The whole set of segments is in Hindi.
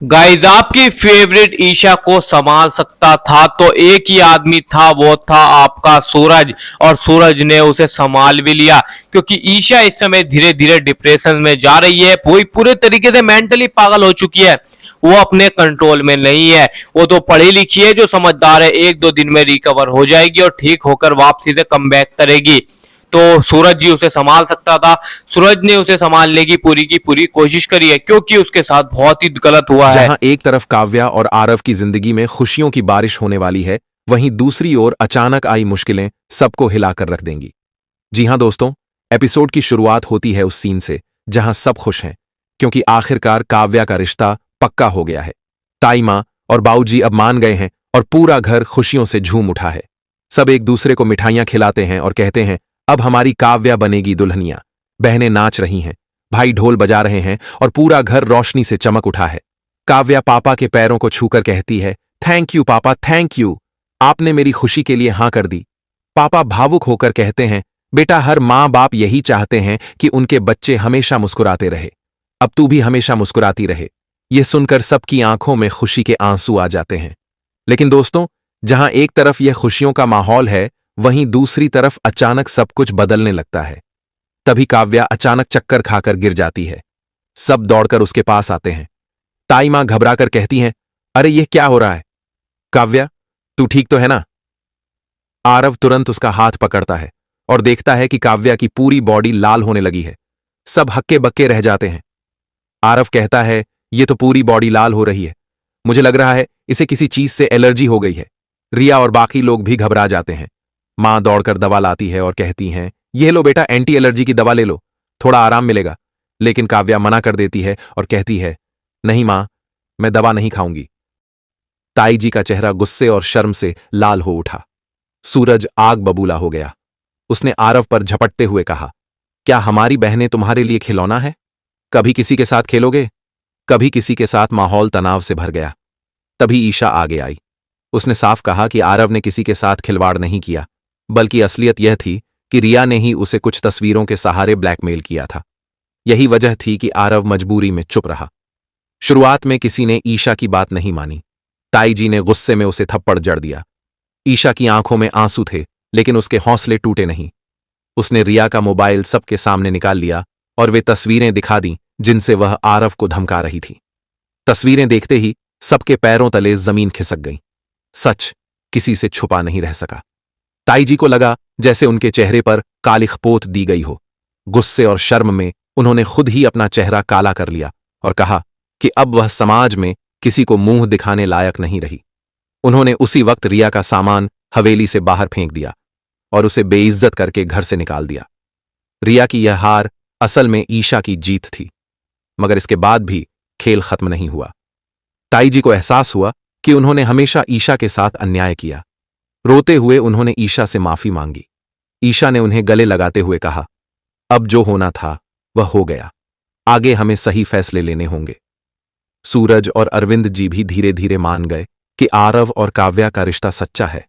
गाइस, आपकी फेवरेट ईशा को संभाल सकता था तो एक ही आदमी था, वो था आपका सूरज। और सूरज ने उसे संभाल भी लिया, क्योंकि ईशा इस समय धीरे धीरे डिप्रेशन में जा रही है। वो पूरे तरीके से मेंटली पागल हो चुकी है। वो अपने कंट्रोल में नहीं है। वो तो पढ़ी लिखी है, जो समझदार है, एक दो दिन में रिकवर हो जाएगी और ठीक होकर वापसी से कम बैक करेगी। तो सूरज जी उसे संभाल सकता था। सूरज ने उसे संभालने की पूरी कोशिश करी है, क्योंकि उसके साथ बहुत ही गलत हुआ है। जहां एक तरफ काव्या और आरव की जिंदगी में खुशियों की बारिश होने वाली है, वहीं दूसरी ओर अचानक आई मुश्किलें सबको हिलाकर रख देंगी। जी हां दोस्तों, एपिसोड की शुरुआत होती है उस सीन से जहां सब खुश हैं, क्योंकि आखिरकार काव्या का रिश्ता पक्का हो गया है। ताई मां और बाऊजी अब मान गए हैं और पूरा घर खुशियों से झूम उठा है। सब एक दूसरे को मिठाइयां खिलाते हैं और कहते हैं, अब हमारी काव्या बनेगी दुल्हनिया। बहनें नाच रही हैं, भाई ढोल बजा रहे हैं और पूरा घर रोशनी से चमक उठा है। काव्या पापा के पैरों को छूकर कहती है, थैंक यू पापा, थैंक यू, आपने मेरी खुशी के लिए हां कर दी। पापा भावुक होकर कहते हैं, बेटा, हर मां बाप यही चाहते हैं कि उनके बच्चे हमेशा मुस्कुराते रहे। अब तू भी हमेशा मुस्कुराती रहे। यह सुनकर सबकी आंखों में खुशी के आंसू आ जाते हैं। लेकिन दोस्तों, जहां एक तरफ यह खुशियों का माहौल है, वहीं दूसरी तरफ अचानक सब कुछ बदलने लगता है। तभी काव्या अचानक चक्कर खाकर गिर जाती है। सब दौड़कर उसके पास आते हैं। ताई मां घबराकर कहती हैं, अरे यह क्या हो रहा है? काव्या, तू ठीक तो है ना? आरव तुरंत उसका हाथ पकड़ता है और देखता है कि काव्या की पूरी बॉडी लाल होने लगी है। सब हक्के बक्के रह जाते हैं। आरव कहता है, यह तो पूरी बॉडी लाल हो रही है, मुझे लग रहा है इसे किसी चीज से एलर्जी हो गई है। रिया और बाकी लोग भी घबरा जाते हैं। मां दौड़कर दवा लाती है और कहती हैं, यह लो बेटा, एंटी एलर्जी की दवा ले लो, थोड़ा आराम मिलेगा। लेकिन काव्या मना कर देती है और कहती है, नहीं मां, मैं दवा नहीं खाऊंगी। ताई जी का चेहरा गुस्से और शर्म से लाल हो उठा। सूरज आग बबूला हो गया। उसने आरव पर झपटते हुए कहा, क्या हमारी बहनें तुम्हारे लिए खिलौना है? कभी किसी के साथ खेलोगे, कभी किसी के साथ। माहौल तनाव से भर गया। तभी ईशा आगे आई। उसने साफ कहा कि आरव ने किसी के साथ खिलवाड़ नहीं किया, बल्कि असलियत यह थी कि रिया ने ही उसे कुछ तस्वीरों के सहारे ब्लैकमेल किया था। यही वजह थी कि आरव मजबूरी में चुप रहा। शुरुआत में किसी ने ईशा की बात नहीं मानी। ताई जी ने गुस्से में उसे थप्पड़ जड़ दिया। ईशा की आंखों में आंसू थे, लेकिन उसके हौसले टूटे नहीं। उसने रिया का मोबाइल सबके सामने निकाल लिया और वे तस्वीरें दिखा दी जिनसे वह आरव को धमका रही थी। तस्वीरें देखते ही सबके पैरों तले जमीन खिसक गई। सच किसी से छुपा नहीं रह सका। ताई जी को लगा जैसे उनके चेहरे पर काली खपोत दी गई हो। गुस्से और शर्म में उन्होंने खुद ही अपना चेहरा काला कर लिया और कहा कि अब वह समाज में किसी को मुंह दिखाने लायक नहीं रही। उन्होंने उसी वक्त रिया का सामान हवेली से बाहर फेंक दिया और उसे बेइज्जत करके घर से निकाल दिया। रिया की यह हार असल में ईशा की जीत थी, मगर इसके बाद भी खेल खत्म नहीं हुआ। ताई जी को एहसास हुआ कि उन्होंने हमेशा ईशा के साथ अन्याय किया। रोते हुए उन्होंने ईशा से माफी मांगी। ईशा ने उन्हें गले लगाते हुए कहा, अब जो होना था वह हो गया, आगे हमें सही फैसले लेने होंगे। सूरज और अरविंद जी भी धीरे धीरे मान गए कि आरव और काव्या का रिश्ता सच्चा है।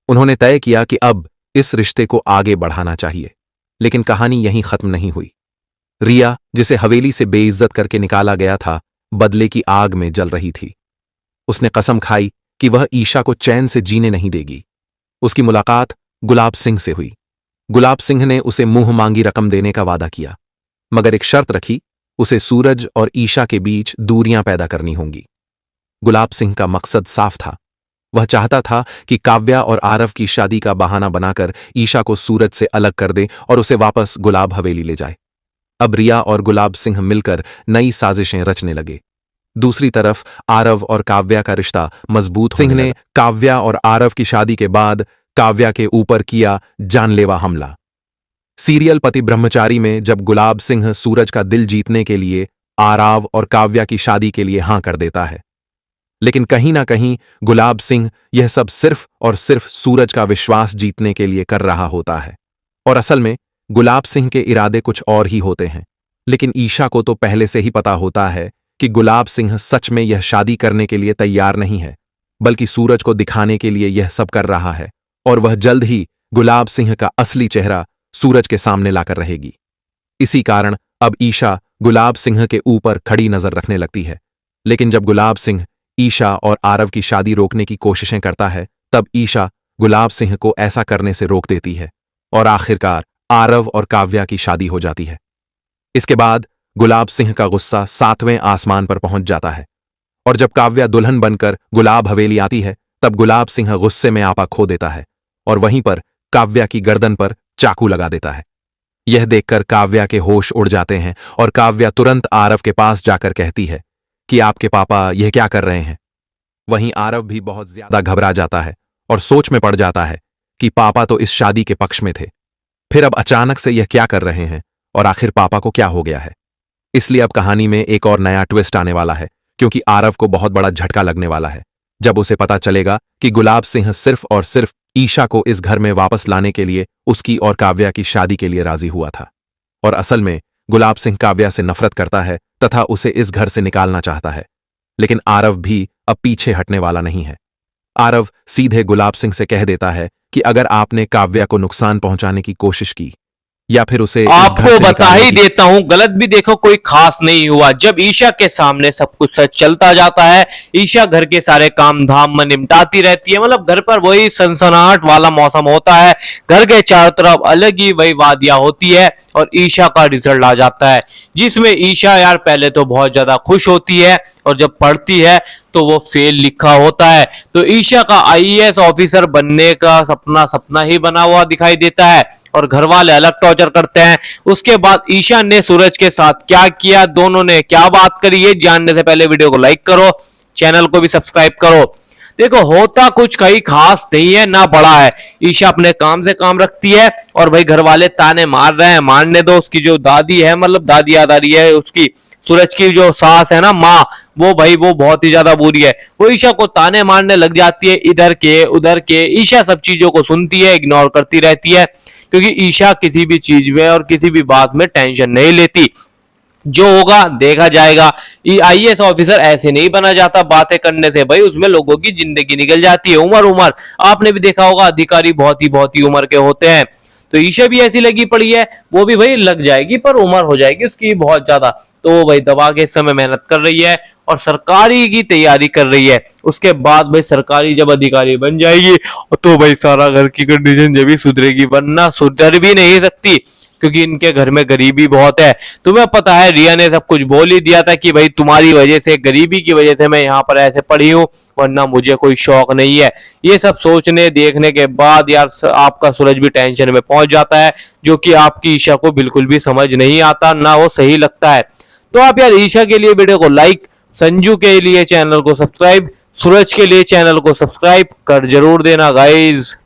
उन्होंने तय किया कि अब इस रिश्ते को आगे बढ़ाना चाहिए। लेकिन कहानी यहीं खत्म नहीं हुई। रिया, जिसे हवेली से बेइज्जत करके निकाला गया था, बदले की आग में जल रही थी। उसने कसम खाई कि वह ईशा को चैन से जीने नहीं देगी। उसकी मुलाकात गुलाब सिंह से हुई। गुलाब सिंह ने उसे मुंह मांगी रकम देने का वादा किया, मगर एक शर्त रखी, उसे सूरज और ईशा के बीच दूरियां पैदा करनी होंगी। गुलाब सिंह का मकसद साफ था। वह चाहता था कि काव्या और आरव की शादी का बहाना बनाकर ईशा को सूरज से अलग कर दे और उसे वापस गुलाब हवेली ले जाए। अब रिया और गुलाब सिंह मिलकर नई साजिशें रचने लगे। दूसरी तरफ आरव और काव्या का रिश्ता मजबूत सिंह ने काव्या और आरव की शादी के बाद काव्या के ऊपर किया जानलेवा हमला। सीरियल पति ब्रह्मचारी में जब गुलाब सिंह सूरज का दिल जीतने के लिए आरव और काव्या की शादी के लिए हां कर देता है, लेकिन कहीं ना कहीं गुलाब सिंह यह सब सिर्फ और सिर्फ सूरज का विश्वास जीतने के लिए कर रहा होता है। और असल में गुलाब सिंह के इरादे कुछ और ही होते हैं। लेकिन ईशा को तो पहले से ही पता होता है कि गुलाब सिंह सच में यह शादी करने के लिए तैयार नहीं है, बल्कि सूरज को दिखाने के लिए यह सब कर रहा है। और वह जल्द ही गुलाब सिंह का असली चेहरा सूरज के सामने लाकर रहेगी। इसी कारण अब ईशा गुलाब सिंह के ऊपर खड़ी नजर रखने लगती है। लेकिन जब गुलाब सिंह ईशा और आरव की शादी रोकने की कोशिशें करता है, तब ईशा गुलाब सिंह को ऐसा करने से रोक देती है और आखिरकार आरव और काव्या की शादी हो जाती है। इसके बाद गुलाब सिंह का गुस्सा 7वें आसमान पर पहुंच जाता है और जब काव्या दुल्हन बनकर गुलाब हवेली आती है, तब गुलाब सिंह गुस्से में आपा खो देता है और वहीं पर काव्या की गर्दन पर चाकू लगा देता है। यह देखकर काव्या के होश उड़ जाते हैं और काव्या तुरंत आरव के पास जाकर कहती है कि आपके पापा यह क्या कर रहे हैं। वहीं आरव भी बहुत ज्यादा घबरा जाता है और सोच में पड़ जाता है कि पापा तो इस शादी के पक्ष में थे, फिर अब अचानक से यह क्या कर रहे हैं और आखिर पापा को क्या हो गया है। इसलिए अब कहानी में एक और नया ट्विस्ट आने वाला है, क्योंकि आरव को बहुत बड़ा झटका लगने वाला है जब उसे पता चलेगा कि गुलाब सिंह सिर्फ और सिर्फ ईशा को इस घर में वापस लाने के लिए उसकी और काव्या की शादी के लिए राजी हुआ था और असल में गुलाब सिंह काव्या से नफरत करता है तथा उसे इस घर से निकालना चाहता है। लेकिन आरव भी अब पीछे हटने वाला नहीं है। आरव सीधे गुलाब सिंह से कह देता है कि अगर आपने काव्या को नुकसान पहुंचाने की कोशिश की या फिर उसे इस घर आपको से बता निकालने ही की- देता हूं, गलत भी देखो कोई खास नहीं हुआ। जब ईशा के सामने सब कुछ सच चलता जाता है, ईशा घर के सारे काम धाम में निपटाती रहती है, मतलब घर पर वही सनसनाहट वाला मौसम होता है, घर के चारों तरफ अलग ही वही वादियां होती है और ईशा का रिजल्ट आ जाता है, जिसमें ईशा यार पहले तो बहुत ज्यादा खुश होती है और जब पढ़ती है तो वो फेल लिखा होता है। तो ईशा का आईएएस ऑफिसर बनने का सपना सपना ही बना हुआ दिखाई देता है और घर वाले अलग टॉर्चर करते हैं। उसके बाद ईशा ने सूरज के साथ क्या किया, दोनों ने क्या बात करी, ये जानने से पहले वीडियो को लाइक करो, चैनल को भी सब्सक्राइब करो। देखो होता कुछ कहीं खास नहीं है, ना बड़ा है। ईशा अपने काम से काम रखती है और भाई घर वाले ताने मार रहे हैं, मारने दो। उसकी जो दादी है, मतलब दादी याद आ रही है उसकी, सूरज की जो सास है ना, माँ, वो भाई वो बहुत ही ज्यादा बुरी है। वो ईशा को ताने मारने लग जाती है, इधर के उधर के। ईशा सब चीजों को सुनती है, इग्नोर करती रहती है, क्योंकि ईशा किसी भी चीज में और किसी भी बात में टेंशन नहीं लेती। जो होगा देखा जाएगा। आईएएस ऑफिसर ऐसे नहीं बना जाता बातें करने से, भाई उसमें लोगों की जिंदगी निकल जाती है। उम्र आपने भी देखा होगा, अधिकारी बहुत ही उम्र के होते हैं। तो ईशा भी ऐसी लगी पड़ी है, वो भी भाई लग जाएगी पर उम्र हो जाएगी उसकी बहुत ज्यादा। तो वो भाई दबा के इस समय मेहनत कर रही है और सरकारी की तैयारी कर रही है। उसके बाद भाई सरकारी जब अधिकारी बन जाएगी तो भाई सारा घर की कंडीशन जब भी सुधरेगी, वरना सुधर भी नहीं सकती क्योंकि इनके घर में गरीबी बहुत है। तुम्हें पता है रिया ने सब कुछ बोल ही दिया था कि भाई तुम्हारी वजह से, गरीबी की वजह से मैं यहाँ पर ऐसे पड़ी हूँ, वरना मुझे कोई शौक नहीं है। ये सब सोचने देखने के बाद यार आपका सूरज भी टेंशन में पहुंच जाता है, जो कि आपकी ईशा को बिल्कुल भी समझ नहीं आता, ना वो सही लगता है। तो आप यार ईशा के लिए वीडियो को लाइक, संजू के लिए चैनल को सब्सक्राइब, सूरज के लिए चैनल को सब्सक्राइब कर जरूर देना गाइज।